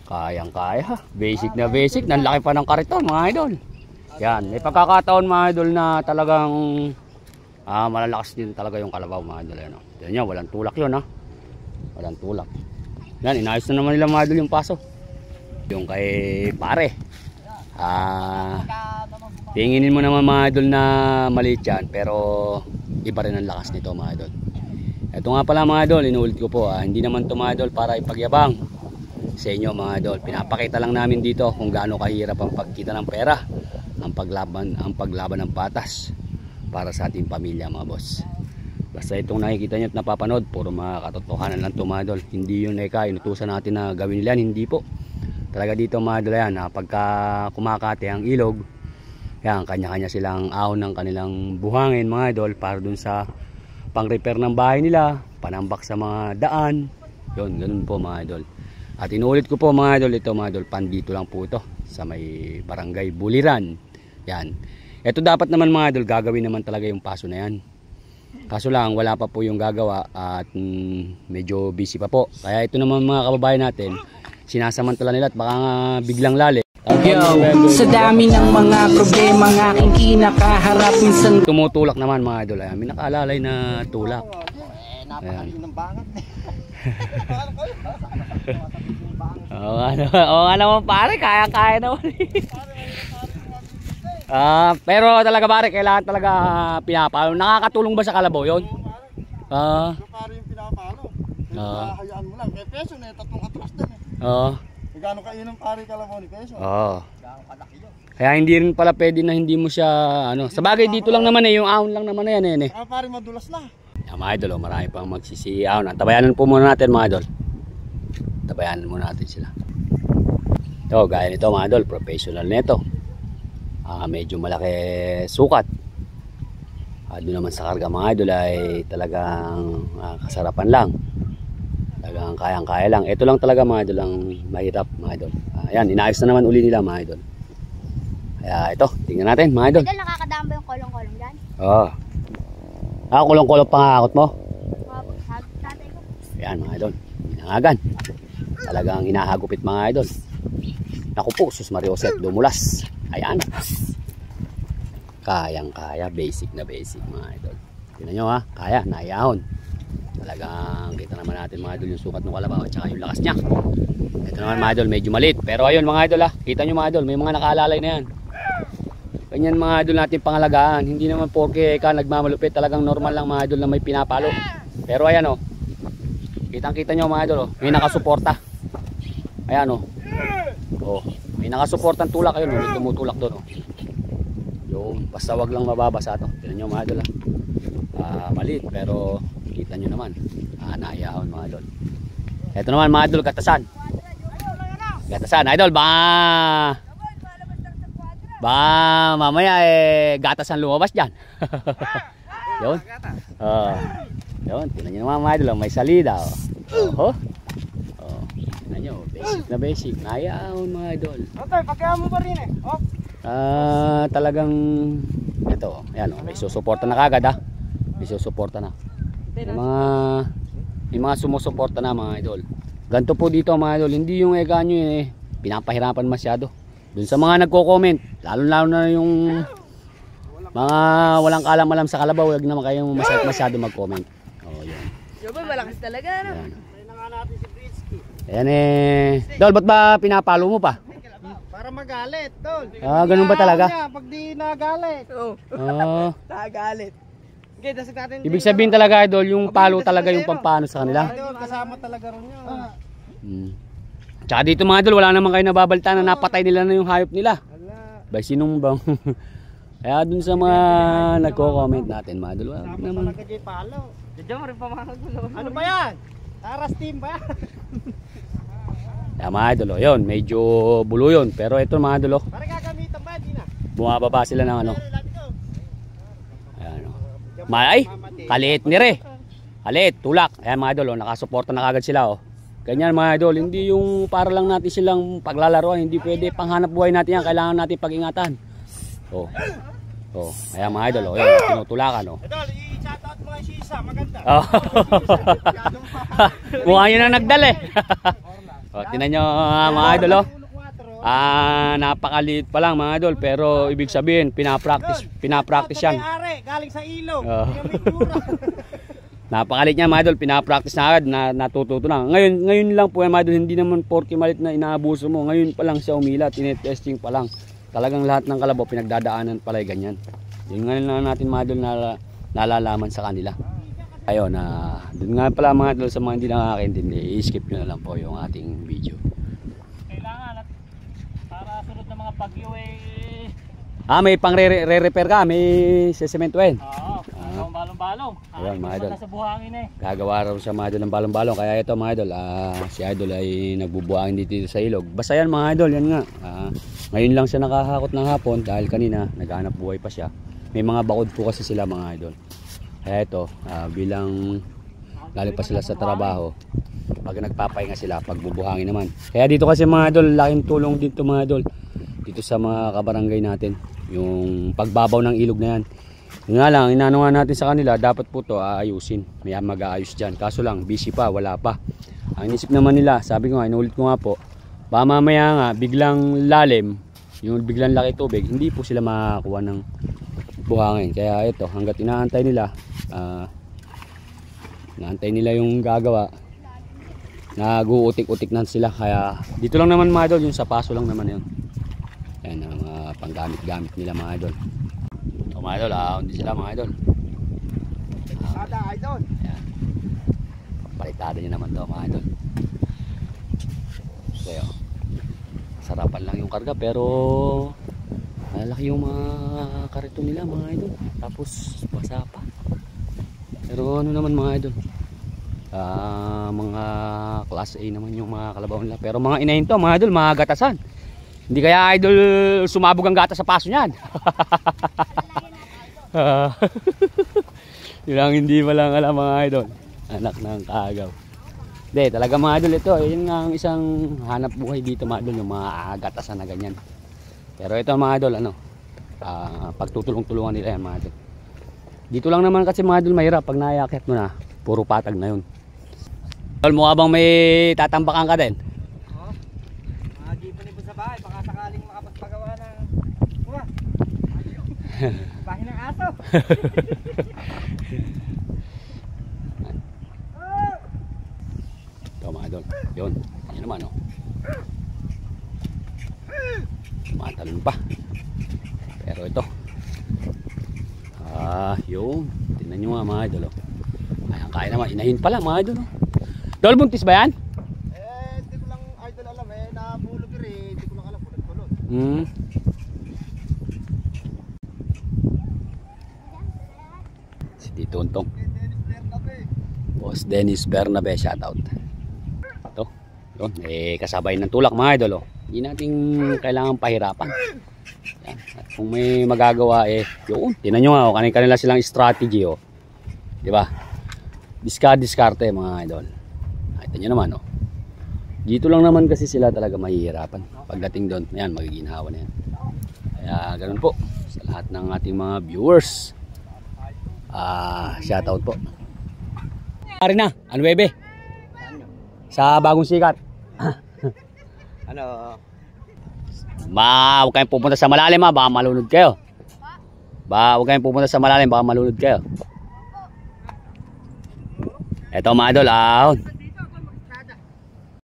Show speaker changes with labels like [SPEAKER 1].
[SPEAKER 1] Kayang-kaya. Basic na basic. Nanlaki pa ng kariton mga idol. Yan. May pagkakataon mga idol na talagang malalakas din talaga yung kalabaw mga idol. Yan, yan nyo, walang tulak yun ha. Walang tulak. Yan, inayos na naman nila mga idol yung paso. Yung kay pare. Tinginin mo naman mga idol na maliit yan. Pero iba rin ang lakas nito mga idol. Ito nga pala mga idol, inuulit ko po. Hindi naman ito mga idol para ipagyabang sa inyo mga idol. Pinapakita lang namin dito kung gaano kahirap ang pagkita ng pera, ang paglaban ng patas para sa ating pamilya mga boss. Basta itong nakikita nyo at napapanood, puro mga katotohanan lang ito mga idol. Hindi yun inutusan natin na gawin nila, hindi po. Talaga dito mga idol yan, pagka kumakate ang ilog, yan, kanya-kanya silang ahon ng kanilang buhangin mga idol para dun sa pang-repair ng bahay nila, panambak sa mga daan. Yun, ganun po mga idol. At inuulit ko po mga idol, ito mga idol, pandito lang po ito sa may barangay Buliran. Yan. Ito dapat naman mga idol, gagawin naman talaga yung paso na yan. Kaso lang, wala pa po yung gagawa at medyo busy pa po. Kaya ito naman mga kababayan natin, sinasamantala nila at baka nga biglang lali.
[SPEAKER 2] Yo, sa dami ng mga problema ng aking kinakaharap, minsan
[SPEAKER 1] tumutulak naman mga idol. Ayan, may nakaalalay na tulak. Ayan. Oo nga naman pare, kaya naman. Pero talaga pare, kailangan talaga pinapalo. Nakakatulong ba sa kalabaw yun?
[SPEAKER 3] Pare yung pinapalo. Hayaan mo lang. May peso na yung tatlong atras din eh. Gano'ng kainang pare kalabaw ni peso?
[SPEAKER 1] Kaya hindi rin pala pwede na hindi mo siya sa bagay dito lang naman yung ahon lang naman na yan eh.
[SPEAKER 3] Pare madulas na.
[SPEAKER 1] Yan mga idol, marami pang magsisiahon. Tabayanan po muna natin mga idol. Tabayanan muna natin sila. Ito, gaya nito mga idol, professional nito. Medyo malaki sukat. Doon naman sa karga mga idol ay talagang kasarapan lang. Talagang kayang-kaya lang. Ito lang talaga mga idol ang mahirap mga idol. Ayan, inaayos na naman uli nila mga idol. Kaya ito, tingnan natin mga idol.
[SPEAKER 4] Idol, nakakadaan ba yung kolong-kolong dyan?
[SPEAKER 1] Oo. Kulong-kolong pangakot mo?
[SPEAKER 4] Tatay ko.
[SPEAKER 1] Ayan mga idol, inangagan. Talagang inahagupit mga idol. Naku po, sus Mariosep, dumulas. Ayan. Kayang-kaya, basic na basic mga idol. Tignan nyo ha, kaya, naiyahon. Talagang kita naman natin mga idol yung sukat ng kalabaw at saka yung lakas niya. Ito naman mga idol, medyo maliit. Pero ayun mga idol ha, kita nyo mga idol, may mga nakaalalay na yan. Ganyan mga idol natin pangalagaan. Hindi naman porke ka nagmamalupit, talagang normal lang mga idol na may pinapalo. Pero ayan o, kitang-kita nyo mga idol, may nakasuporta. Ayan o. May nakasuportang tulak, ayun, may tumutulak doon. Yung basta wag lang mababasa to. Tingnan nyo mga idol maliit pero kita nyo naman. Naiyahon mga idol. Ito naman mga idol, gatasan. Gatasan, idol, mamaya gatasan lumabas dyan. Yun. Yun, tingnan nyo naman mga idol, may salida. Tingnan nyo, basic na basic. Naiyahon mga idol.
[SPEAKER 3] Okay, pagkaya mo pa rin eh.
[SPEAKER 1] Talagang ito, ayan may susuporta na kagad ha. May susuporta na. May mga sumusuporta na mga idol. Ganto po dito mga idol, hindi yung ega nyo pinapahirapan masyado. Dun sa mga nagko-comment, lalo na yung mga walang kalam-alam sa kalabaw, huwag naman kayong masyado mag-comment. Yun.
[SPEAKER 4] Yoboy, malakas talaga no?
[SPEAKER 1] Ayan Dol, ba't ba pinapalo mo pa?
[SPEAKER 3] Para magalit, tol.
[SPEAKER 1] Ganun ba talaga?
[SPEAKER 3] Pag di nagalit.
[SPEAKER 4] Nagalit.
[SPEAKER 3] Okay, dasig natin.
[SPEAKER 1] Ibig sabihin talaga idol, yung palo talaga yung pampano sa kanila.
[SPEAKER 3] Kasama talaga ron yun.
[SPEAKER 1] Tsaka dito mga idol, wala naman kayo nababalta na napatay nila na yung hayop nila. By sinong bang? Kaya dun sa mga nagko-comment natin mga idol, wala naman.
[SPEAKER 3] Ano ba yan? Taras team ba?
[SPEAKER 1] Kaya mga idol, yun, medyo bulo yun. Pero ito mga idol,
[SPEAKER 3] Parang gagamitan ba? Di na.
[SPEAKER 1] bumababa sila ng ayan, ay, kaliit ni re. Kaliit, tulak. Ayan mga idol, nakasuporta na kagad sila Ganyan mga idol, hindi yung para lang natin silang paglalaroan, hindi pwede panghanap buhay natin yan, kailangan natin pag-ingatan. Ayan mga idol, yun, tinutulakan
[SPEAKER 3] Idol, i-shoutout mo nga si Isa, maganda.
[SPEAKER 1] Mukha nyo na nagdala O, tinan nyo mga idol, oh. Napakaliit pa lang mga idol, pero ibig sabihin pinapractice yan.
[SPEAKER 3] Galing sa ilog.
[SPEAKER 1] Napakaliit niya mga idol, pinapractice na agad, natututo na. Ngayon lang po mga idol, hindi naman porke malit na inaabuso mo. Ngayon pa lang siya umila, tinetesting pa lang. Talagang lahat ng kalabaw pinagdadaanan pala ganyan. Yun nga lang natin mga idol na nalalaman sa kanila. Ayun, doon nga pala mga idol, sa mga hindi nakakaintindi, i-skip nyo na lang po yung ating video.
[SPEAKER 5] Bagyo
[SPEAKER 1] may pang re-repair ka, may sesementuin.
[SPEAKER 5] Oo, balong-balong.
[SPEAKER 1] Ayun mga idol,
[SPEAKER 5] sa buhangin
[SPEAKER 1] gagawa raw siya mga idol ng balong-balong. Kaya ito mga idol, si idol ay nagbubuhangin dito sa ilog. Basta yan mga idol, yan nga. Ngayon lang siya nakahakot ng hapon dahil kanina naghanap buhay pa siya. May mga bakod po kasi sila mga idol. Kaya ito, bilang galing pa sila sa trabaho, pag nagpapahinga sila, pagbubuhangin naman. Kaya dito kasi mga idol, laking tulong dito mga idol, dito sa mga kabarangay natin, yung pagbabaw ng ilog na yan. Yun nga lang, inano nga natin sa kanila, dapat po to aayusin. May mag-aayos dyan. Kaso lang, busy pa, wala pa. Ang inisip naman nila, sabi ko nga, inulit ko nga po, baka mamaya nga, biglang lalim, yung biglang laki tubig, hindi po sila makakuha ng buhangin. Kaya ito, hanggat inaantay nila, yung gagawa, nag-uutik-utik na sila. Kaya dito lang naman mga idol, yung sa paso lang naman yun. Ayan ang mga panggamit-gamit nila mga idol. So mga idol, hindi sila mga idol.
[SPEAKER 3] Idol.
[SPEAKER 1] Ayan. Palitada nyo naman daw mga idol. So sarapan lang yung karga, pero malaki yung mga karito nila mga idol. Tapos basa pa. Pero ano naman mga idol, mga class A naman yung mga kalabaw nila. Pero mga inahin to mga idol, mga gatasan. Hindi kaya idol sumabog ang gatas sa paso niyan. Yun lang hindi pa lang alam mga idol. Anak ng kaagaw. Hindi, talaga mga idol ito. Yun nga ang isang hanap buhay dito mga idol, yung mga gatasan na ganyan. Pero ito mga idol, pagtutulong-tulungan nila yan mga idol. Dito lang naman kasi mga idol mahirap. Pag naiakit mo na, puro patag na yun. Idol, mukha bang may tatambakan ka din?
[SPEAKER 5] bahay, baka sakaling makapagpagawa ng bahay ng aso.
[SPEAKER 1] Ito mga idol, yun naman oh, tumatalon pa. Pero ito yun, tingnan nyo mga idol oh. Ayan, kaya naman, inahin pa lang mga idol oh. Dol, buntis ba yan?
[SPEAKER 3] Hindi ko lang idol alam nabulog rin, hindi ko lang alam kung nagtulog.
[SPEAKER 1] Si Tito Untong, Boss Dennis Bernabe, shoutout. Ito, yun, kasabay ng tulak mga idol oh. Hindi natin kailangan pahirapan. Yan. At kung may magagawa yun, tinan nyo nga oh, kanila silang strategy oh. Diba? Diskarte mga idol. Ito nyo naman oh. Dito lang naman kasi sila talaga mahihirapan. Pagdating doon, ayan, magiginhawa na yan. Kaya ganun po sa lahat ng ating mga viewers. Shoutout po. Pare na, ano bebe? Sa bagong sikat. Huwag kayong pupunta sa malalim baka malunod kayo. Huwag kayong pupunta sa malalim, baka malunod kayo. Eto mga idol,